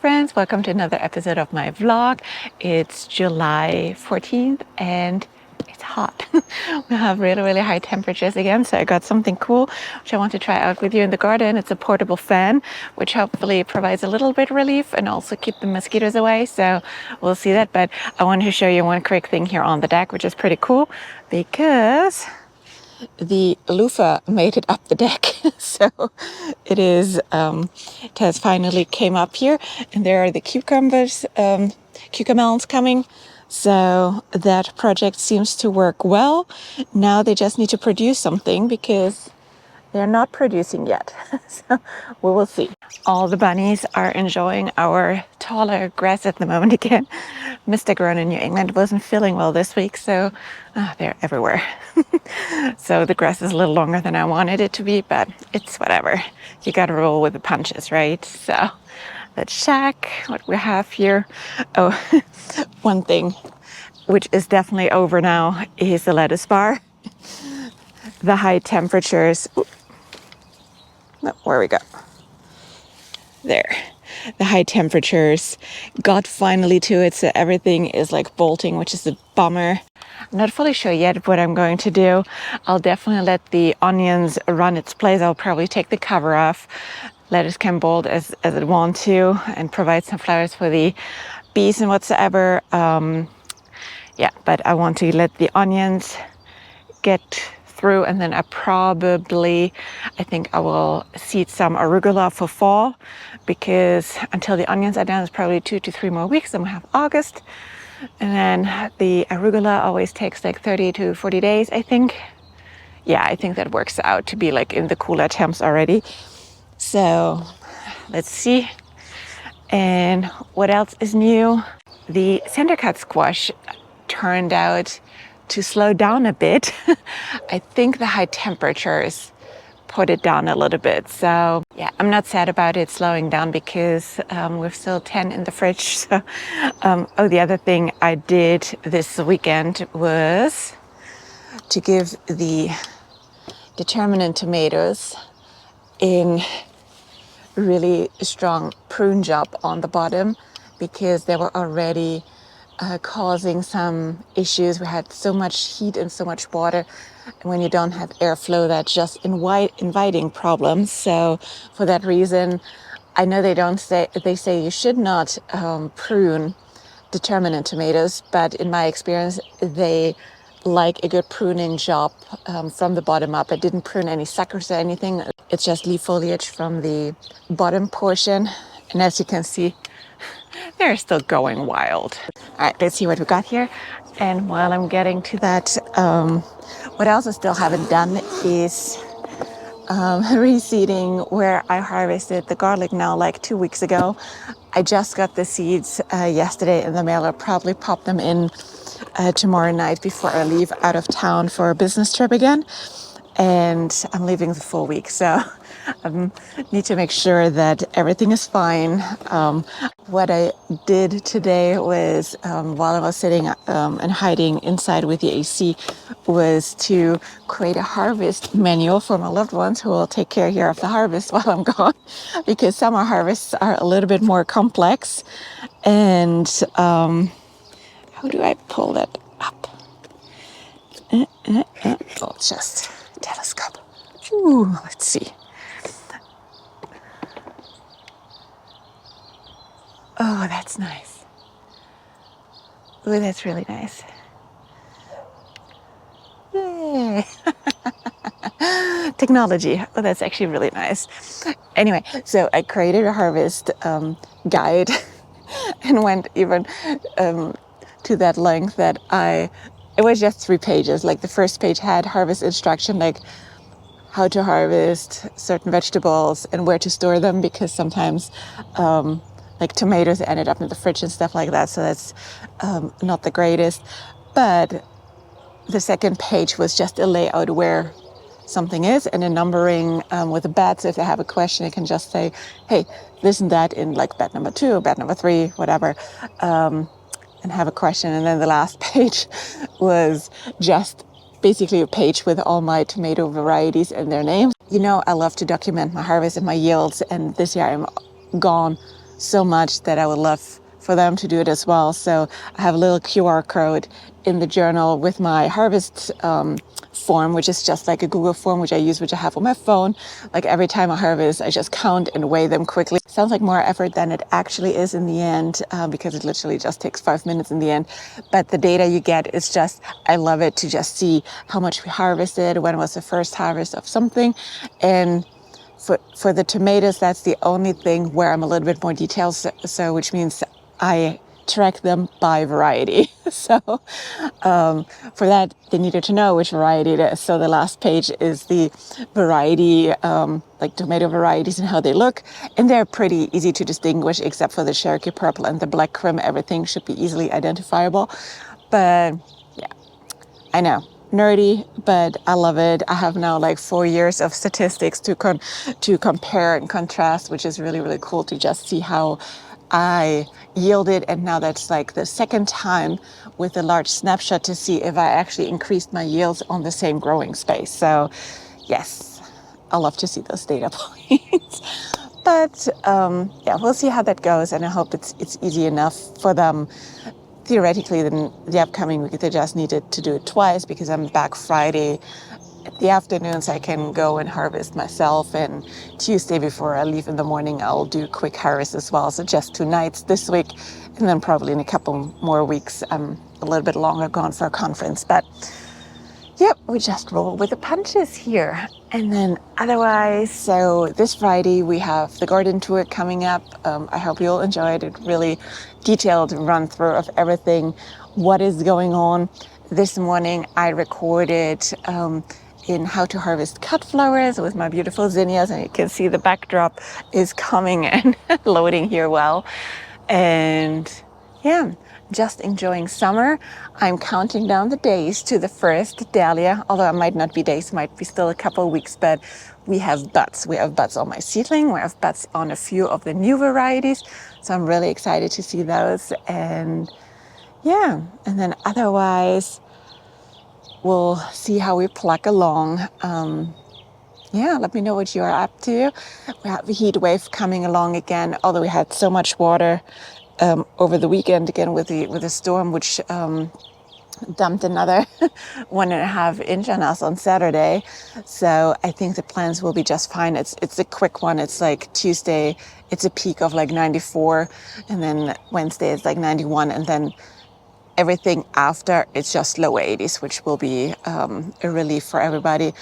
friends, welcome to another episode of my vlog. It's July 14th and it's hot. We have really high temperatures again, so I got something cool which I want to try out with you in the garden. It's a portable fan which hopefully provides a little bit relief and also keep the mosquitoes away, so we'll see that. But I wanted to show you one quick thing here on the deck, which is pretty cool because the loofah made it up the deck. So it has finally came up here, and there are the cucamelons coming. So that project seems to work well. Now they just need to produce something because they're not producing yet. So we will see. All the bunnies are enjoying our taller grass at the moment again. Mr. Grown in New England wasn't feeling well this week, so they're everywhere. So the grass is a little longer than I wanted it to be, but it's whatever. You gotta roll with the punches, right? So let's check what we have here. Oh, one thing which is definitely over now is the lettuce bar. The high temperatures. No, where we go? There. The high temperatures got finally to it, so everything is like bolting, which is a bummer. I'm not fully sure yet what I'm going to do. I'll definitely let the onions run its place. I'll probably take the cover off, let it can bolt as it wants to, and provide some flowers for the bees and whatsoever. Yeah, but I want to let the onions get through, and then I think I will seed some arugula for fall, because until the onions are done, it's probably 2 to 3 more weeks, then we have August, and then the arugula always takes like 30 to 40 days, I think. Yeah, I think that works out to be like in the cooler temps already. So let's see. And what else is new? The center cut squash turned out to slow down a bit. I think the high temperatures put it down a little bit. So yeah, I'm not sad about it slowing down because we're still 10 in the fridge. So, oh, the other thing I did this weekend was to give the determinant tomatoes in really strong prune job on the bottom, because they were already causing some issues. We had so much heat and so much water, and when you don't have airflow, that's just inviting problems. So for that reason, I know they say you should not prune determinant tomatoes, but in my experience, they like a good pruning job from the bottom up. I didn't prune any suckers or anything. It's just leaf foliage from the bottom portion, and as you can see, they're still going wild. All right, let's see what we got here. And while I'm getting to that, what else I still haven't done is reseeding where I harvested the garlic now like 2 weeks ago. I just got the seeds yesterday in the mail. I'll probably pop them in tomorrow night before I leave out of town for a business trip again. And I'm leaving the full week, so I need to make sure that everything is fine. What I did today was, while I was sitting and hiding inside with the AC, was to create a harvest manual for my loved ones who will take care here of the harvest while I'm gone, because summer harvests are a little bit more complex. And how do I pull that up? Oh, just telescope. Ooh, let's see. Oh, that's nice. Oh, that's really nice. Yay. Technology. Oh, that's actually really nice. Anyway, so I created a harvest guide and went even to that length that it was just 3 pages. Like the first page had harvest instruction, like how to harvest certain vegetables and where to store them, because sometimes like tomatoes ended up in the fridge and stuff like that. So that's not the greatest. But the second page was just a layout where something is, and a numbering with a bed. So if they have a question, they can just say, hey, this and that in like bed number 2, bed number 3, whatever, and have a question. And then the last page was just basically a page with all my tomato varieties and their names. You know, I love to document my harvest and my yields, and this year I'm gone so much that I would love for them to do it as well. So I have a little QR code in the journal with my harvest form, which is just like a Google form, which I have on my phone. Like every time I harvest, I just count and weigh them quickly. Sounds like more effort than it actually is in the end, because it literally just takes 5 minutes in the end. But the data you get is just, I love it to just see how much we harvested, when was the first harvest of something. And for the tomatoes, that's the only thing where I'm a little bit more detailed, so which means I track them by variety. So for that, they needed to know which variety it is. So the last page is the variety, like tomato varieties and how they look. And they're pretty easy to distinguish, except for the Cherokee Purple and the Black Crim. Everything should be easily identifiable. But yeah, I know, nerdy, but I love it. I have now like 4 years of statistics to compare and contrast, which is really, really cool to just see how I yielded. And now that's like the second time with a large snapshot to see if I actually increased my yields on the same growing space. So yes, I love to see those data points. But yeah, we'll see how that goes. And I hope it's easy enough for them. Theoretically, then the upcoming week, they just needed to do it twice because I'm back Friday at the afternoon, so I can go and harvest myself. And Tuesday before I leave in the morning, I'll do quick harvest as well. So just 2 nights this week, and then probably in a couple more weeks, I'm a little bit longer gone for a conference. But yep, we just roll with the punches here. And then otherwise, so this Friday we have the garden tour coming up. I hope you'll enjoy it. A really detailed run through of everything, what is going on. This morning I recorded in how to harvest cut flowers with my beautiful zinnias, and you can see the backdrop is coming and loading here well. And yeah, just enjoying summer. I'm counting down the days to the first dahlia, although it might not be days, might be still a couple of weeks, but we have buds. We have buds on my seedling, we have buds on a few of the new varieties. So I'm really excited to see those. And yeah, and then otherwise, we'll see how we pluck along. Yeah, let me know what you're up to. We have a heat wave coming along again, although we had so much water over the weekend again with the storm, which dumped another 1.5 inch on us on Saturday. So I think the plants will be just fine. It's a quick one. It's like Tuesday, it's a peak of like 94, and then Wednesday it's like 91, and then everything after it's just low 80s, which will be a relief for everybody.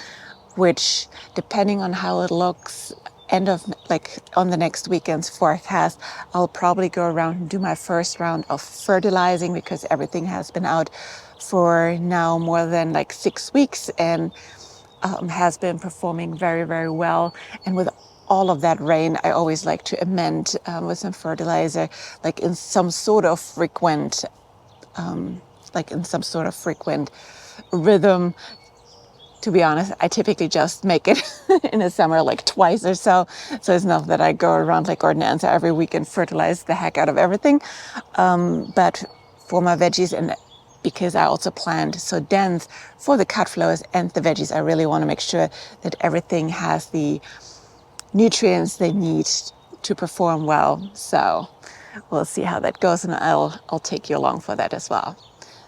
Which, depending on how it looks, end of like on the next weekend's forecast, I'll probably go around and do my first round of fertilizing, because everything has been out for now more than like 6 weeks and has been performing very, very well. And with all of that rain, I always like to amend with some fertilizer, like in some sort of frequent, rhythm. To be honest, I typically just make it in the summer like twice or so. So it's not that I go around like ordinanza every week and fertilize the heck out of everything. But for my veggies, and because I also plant so dense for the cut flowers and the veggies, I really want to make sure that everything has the nutrients they need to perform well. So we'll see how that goes, and I'll take you along for that as well.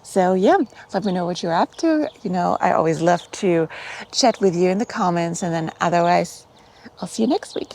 So yeah, let me know what you're up to. You know, I always love to chat with you in the comments, and then otherwise, I'll see you next week.